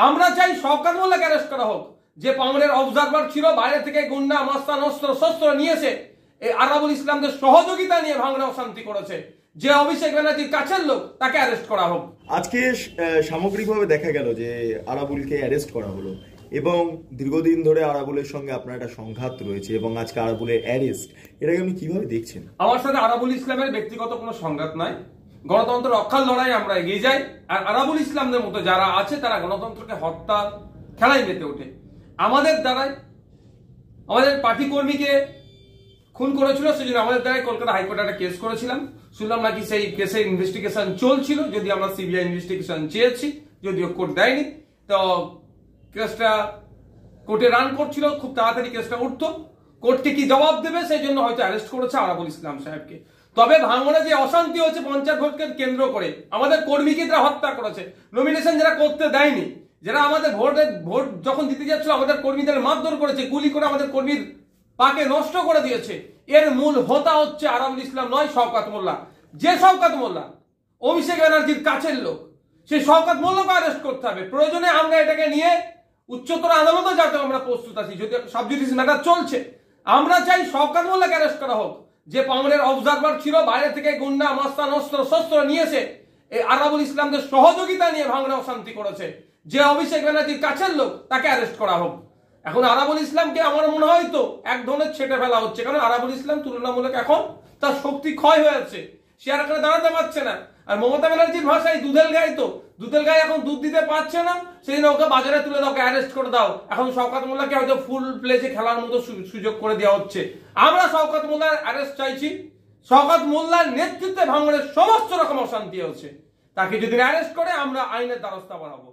আমরা চাই শওকত মোল্লাকে অ্যারেস্ট করা হোক, যে পাউন্ডের অবজারভার ছিল, বাইরে থেকে গুন্ডা মাস্তান অস্ত্র শস্ত্র নিয়েছে, এই আরাবুল ইসলামদের সহযোগিতা নিয়ে ভাঙড়ে অশান্তি করেছে, যে অভিষেক ব্যানার্জির কাছের লোক, তাকে অ্যারেস্ট করা হোক। আজকে সামগ্রিকভাবে দেখা গেল যে আরাবুলকে অ্যারেস্ট করা হলো এবং দীর্ঘদিন ধরে আরাবুলের সঙ্গে আপনার একটা সংঘাত রয়েছে এবং আজকে আরাবুলের অ্যারেস্ট, এটাকে আপনি কিভাবে দেখছেন? আমার সাথে আরাবুল ইসলামের ব্যক্তিগত কোনো সংঘাত নাই। গণতন্ত্র রক্ষার লড়াই আমরা এগিয়ে যাই, আর আরাবুল ইসলামদের মতো যারা আছে তারা গণতন্ত্রকে হত্যা খেলায় মেতে ওঠে। আমাদের দ্বারাই আমাদের পার্টি কর্মীকে খুন করেছিল, সেজন্য আমাদের দ্বারাই কলকাতা হাইকোর্টে একটা কেস করেছিলাম। শুনলাম নাকি সেই কেসের ইনভেস্টিগেশন চলছিল, যদি আমরা সিবিআই ইনভেস্টিগেশন চেয়েছি, যদিও কোর্ট দেয়নি। তো কেসটা কোর্টে রান করছিল, খুব তাড়াতাড়ি কেসটা উঠতো। কোর্টকে কি জবাব দেবে সেই জন্য হয়তো অ্যারেস্ট করেছে আরাবুল ইসলাম সাহেবকে। তবে ভাঙড়ে যে অশান্তি হচ্ছে পঞ্চায়েত ভোটকে কেন্দ্র করে, আমাদের কর্মীকে তারা হত্যা করেছে, নমিনেশন যারা করতে দেয়নি, যারা আমাদের ভোট যখন দিতে যাচ্ছিল আমাদের কর্মীদের মারধর করেছে, গুলি করে আমাদের কর্মীর পাকে নষ্ট করে দিয়েছে, এর মূল হোতা হচ্ছে আরাবুল ইসলাম নয়, শওকত মোল্লা। যে শওকত মোল্লা অভিষেক ব্যানার্জির কাছের লোক, সেই শওকত মোল্লাকে অ্যারেস্ট করতে হবে। প্রয়োজনে আমরা এটাকে নিয়ে উচ্চতর আদালতে যাতে আমরা প্রস্তুত আছি, যদি সাবজুডিস ম্যাটার চলছে। আমরা চাই শওকত মোল্লাকে অ্যারেস্ট করা হোক, যে পাউন্ডের অবজারভার ছিল, বাইরে থেকে গুন্ডা মাস্তান অস্ত্র শস্ত্র নিয়েছে, এই আরাবুল ইসলামদের সহযোগিতা নিয়ে ভাঙড়ে অশান্তি করেছে, যে অভিষেক ব্যানার্জির কাছের লোক, তাকে অ্যারেস্ট করা হোক। এখন আরাবুল ইসলামকে আমার মনে হয় তো এক ধরনের ছেটে ফেলা হচ্ছে, কারণ আরাবুল ইসলাম তুলনামূলক এখন তার শক্তি ক্ষয় হয়ে যাচ্ছে, সে আর এখানে দাঁড়াতে পারছে না। আর মমতা ব্যানার্জির ভাষায় দুধেল গাই, তো দুধেল গাই এখন দুধ দিতে পারছে না, সেই ওকে বাজারে তুলে দাও, ওকে অ্যারেস্ট করে দাও। এখন শওকত মোল্লাকে হয়তো ফুল প্লেজে খেলার মতো সুযোগ করে দেওয়া হচ্ছে। আমরা শওকত মোল্লার অ্যারেস্ট চাইছি। শওকত মোল্লার নেতৃত্বে ভাঙড়ের সমস্ত রকম অশান্তি হচ্ছে, তাকে যদি অ্যারেস্ট করে আমরা আইনের দ্বারস্থ বাড়াবো।